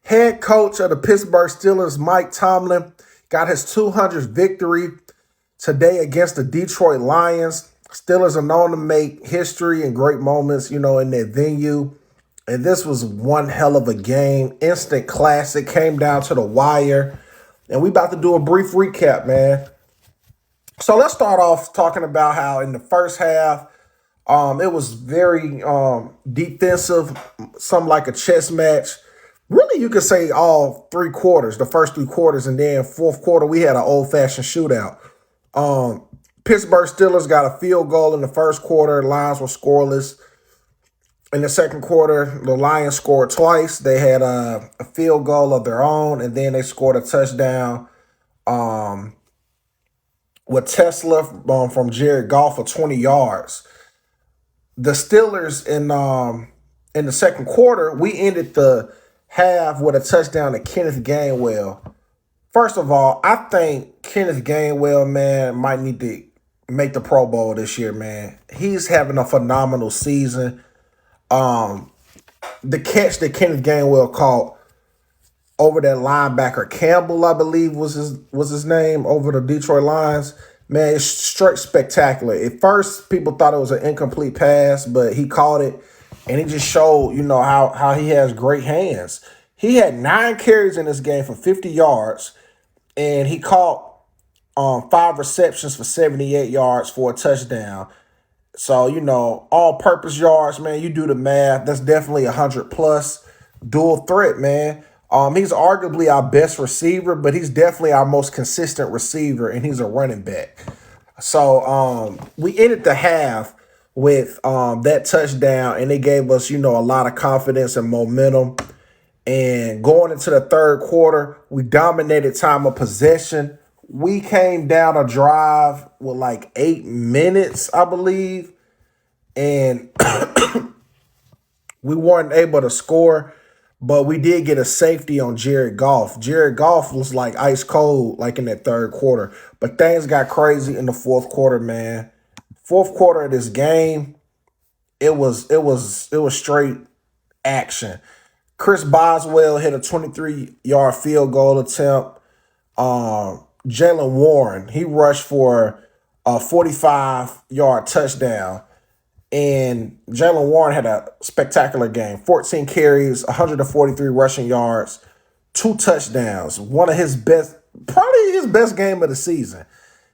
Head coach of the Pittsburgh Steelers, Mike Tomlin, got his 200th victory today against the Detroit Lions. Steelers are known to make history and great moments, in their venue. And this was one hell of a game. Instant classic. Came down to the wire. And we about to do a brief recap, man. So let's start off talking about how in the first half, it was very defensive, something like a chess match. Really, you could say all 3 quarters, the first 3 quarters, and then fourth quarter, we had an old-fashioned shootout. Pittsburgh Steelers got a field goal in the first quarter. Lions were scoreless. In the second quarter, the Lions scored twice. They had a field goal of their own, and then they scored a touchdown with Tesla from Jared Goff for 20 yards. The Steelers in the second quarter, we ended the half with a touchdown to Kenneth Gainwell. First of all, I think Kenneth Gainwell, man, might need to make the Pro Bowl this year, man. He's having a phenomenal season. The catch that Kenneth Gainwell caught over that linebacker Campbell, I believe was his name, over the Detroit Lions. Man, it's straight spectacular. At first, people thought it was an incomplete pass, but he caught it, and he just showed, how he has great hands. He had 9 carries in this game for 50 yards, and he caught 5 receptions for 78 yards for a touchdown. So, all-purpose yards, man, you do the math. That's definitely 100-plus dual threat, man. He's arguably our best receiver, but he's definitely our most consistent receiver, and he's a running back. So we ended the half with that touchdown, and it gave us, a lot of confidence and momentum. And going into the third quarter, we dominated time of possession. We came down a drive with like 8 minutes, I believe, and we weren't able to score. But we did get a safety on Jared Goff. Jared Goff was like ice cold, like in that third quarter. But things got crazy in the fourth quarter, man. Fourth quarter of this game, it was straight action. Chris Boswell hit a 23-yard field goal attempt. Jalen Warren, he rushed for a 45-yard touchdown. And Jalen Warren had a spectacular game. 14 carries, 143 rushing yards, 2 touchdowns. One of his best, probably his best game of the season.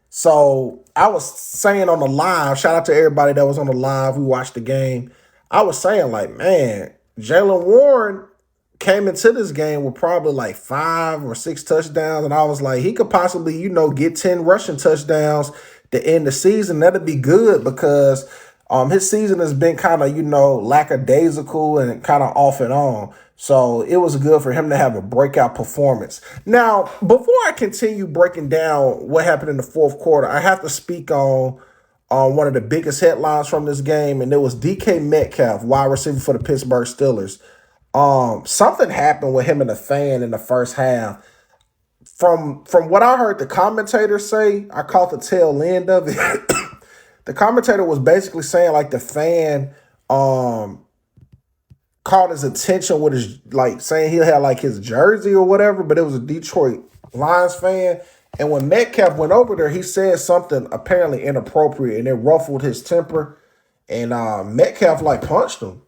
So I was saying on the live, shout out to everybody that was on the live, we watched the game. I was saying like, man, Jalen Warren came into this game with probably like 5 or 6 touchdowns. And I was like, he could possibly, get 10 rushing touchdowns to end the season. That'd be good because his season has been kind of, lackadaisical and kind of off and on. So it was good for him to have a breakout performance. Now, before I continue breaking down what happened in the fourth quarter, I have to speak on one of the biggest headlines from this game, and it was DK Metcalf, wide receiver for the Pittsburgh Steelers. Something happened with him and the fan in the first half. From what I heard the commentators say, I caught the tail end of it. The commentator was basically saying like the fan caught his attention with his, like, saying he had like his jersey or whatever, but it was a Detroit Lions fan. And when Metcalf went over there, he said something apparently inappropriate, and it ruffled his temper. And Metcalf like punched him.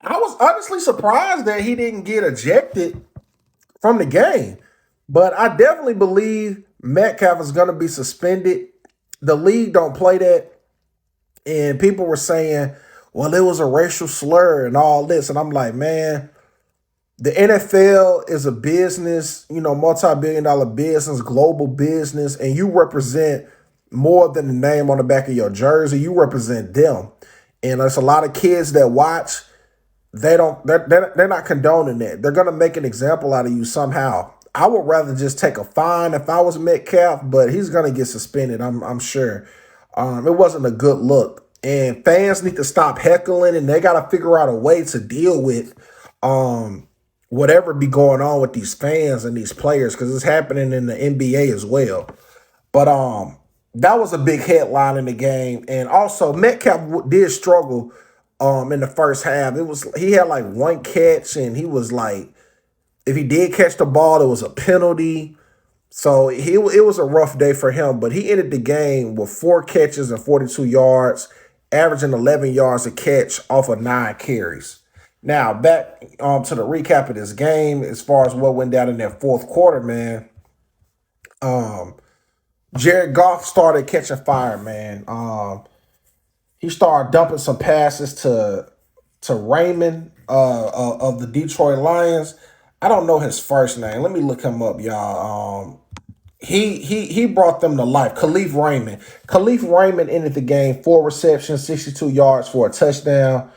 I was honestly surprised that he didn't get ejected from the game, but I definitely believe Metcalf is going to be suspended. The league don't play that, and people were saying, well, it was a racial slur and all this, and I'm like, man, the NFL is a business, multi-billion-dollar business, global business, and you represent more than the name on the back of your jersey. You represent them, and there's a lot of kids that watch. They're not condoning that. They're gonna make an example out of you somehow. I would rather just take a fine if I was Metcalf, but he's gonna get suspended. I'm sure. It wasn't a good look, and fans need to stop heckling, and they gotta figure out a way to deal with whatever be going on with these fans and these players, because it's happening in the NBA as well. But that was a big headline in the game, and also Metcalf did struggle in the first half. He had like one catch, and he was like, if he did catch the ball, it was a penalty. So it was a rough day for him, but he ended the game with 4 catches and 42 yards, averaging 11 yards a catch off of 9 carries. Now back to the recap of this game, as far as what went down in that fourth quarter, man. Um, Jared Goff started catching fire, man. He started dumping some passes to Raymond of the Detroit Lions. I don't know his first name. Let me look him up, y'all. He brought them to life. Khalif Raymond. Khalif Raymond ended the game, 4 receptions, 62 yards for a touchdown.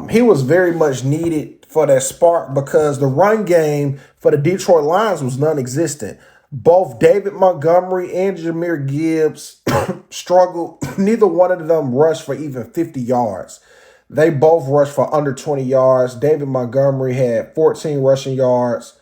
He was very much needed for that spark because the run game for the Detroit Lions was non-existent. Both David Montgomery and Jahmyr Gibbs struggled. Neither one of them rushed for even 50 yards. They both rushed for under 20 yards. David Montgomery had 14 rushing yards,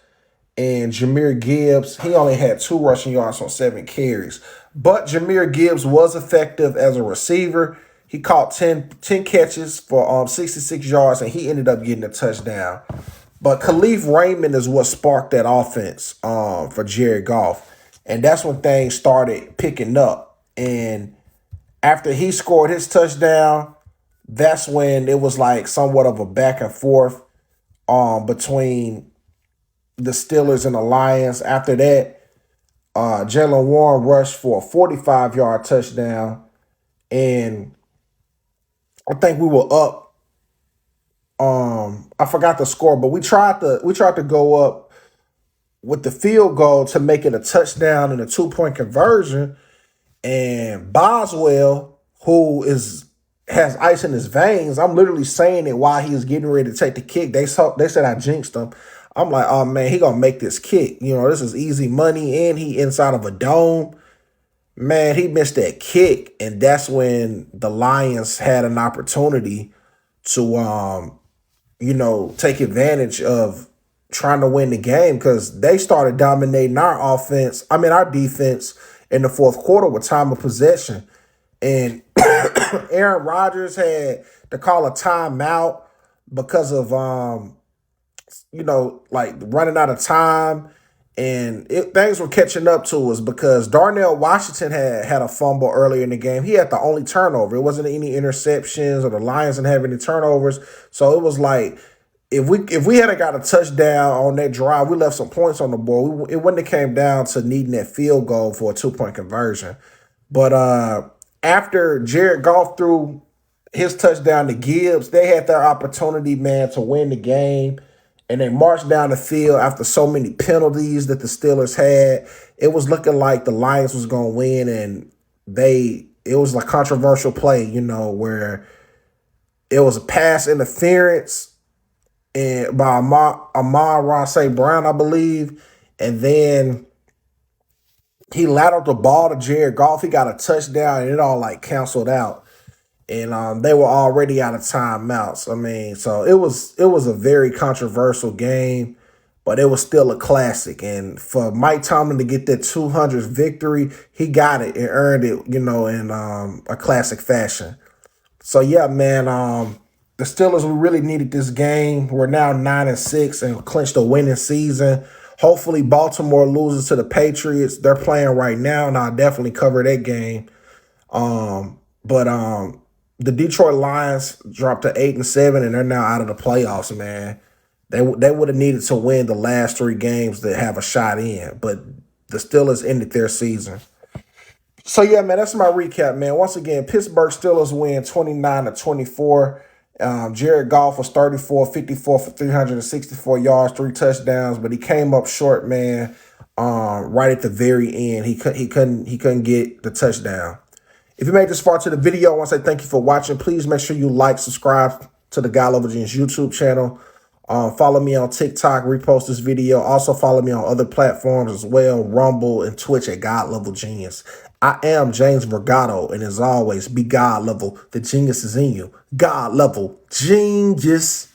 and Jahmyr Gibbs, he only had 2 rushing yards on 7 carries. But Jahmyr Gibbs was effective as a receiver. He caught 10 catches for 66 yards, and he ended up getting a touchdown. But Khalif Raymond is what sparked that offense for Jared Goff. And that's when things started picking up. And after he scored his touchdown, that's when it was like somewhat of a back and forth between the Steelers and the Lions. After that, Jalen Warren rushed for a 45-yard touchdown. And I think we were up. I forgot the score, but we tried to go up with the field goal to make it a touchdown and a 2-point conversion. And Boswell, who has ice in his veins, I'm literally saying it while he was getting ready to take the kick. They said I jinxed him. I'm like, oh man, he gonna make this kick. You know, this is easy money, and he inside of a dome. Man, he missed that kick, and that's when the Lions had an opportunity to take advantage of trying to win the game, because they started dominating our defense in the fourth quarter with time of possession. And Aaron Rodgers had to call a timeout because of like running out of time, and things were catching up to us because Darnell Washington had a fumble earlier in the game. He had the only turnover. It wasn't any interceptions, or the Lions didn't have any turnovers. So it was like, if we hadn't got a touchdown on that drive, we left some points on the board. It wouldn't have came down to needing that field goal for a 2-point conversion. But after Jared Goff threw his touchdown to Gibbs, they had their opportunity, man, to win the game. And they marched down the field after so many penalties that the Steelers had. It was looking like the Lions was going to win, and it was a controversial play, where it was a pass interference and by Amon-Ra St. Brown, I believe. And then he lateraled the ball to Jared Goff. He got a touchdown, and it all canceled out. And they were already out of timeouts. I mean, so it was a very controversial game, but it was still a classic. And for Mike Tomlin to get that 200th victory, he got it and earned it, in a classic fashion. So yeah, man, the Steelers, we really needed this game. We're now 9-6 and clinched a winning season. Hopefully Baltimore loses to the Patriots. They're playing right now, and I'll definitely cover that game. But the Detroit Lions dropped to 8-7, and they're now out of the playoffs, man. They would have needed to win the last 3 games to have a shot in, but the Steelers ended their season. So yeah, man, that's my recap, man. Once again, Pittsburgh Steelers win 29-24. Jared Goff was 34-54 for 364 yards, 3 touchdowns, but he came up short, man. Right at the very end, he couldn't get the touchdown. If you made this far to the video, I want to say thank you for watching. Please make sure you like, subscribe to the God Level Genius YouTube channel. Follow me on TikTok, repost this video. Also follow me on other platforms as well, Rumble and Twitch at God Level Genius. I am James Vergato, and as always, be God level. The genius is in you. God level genius.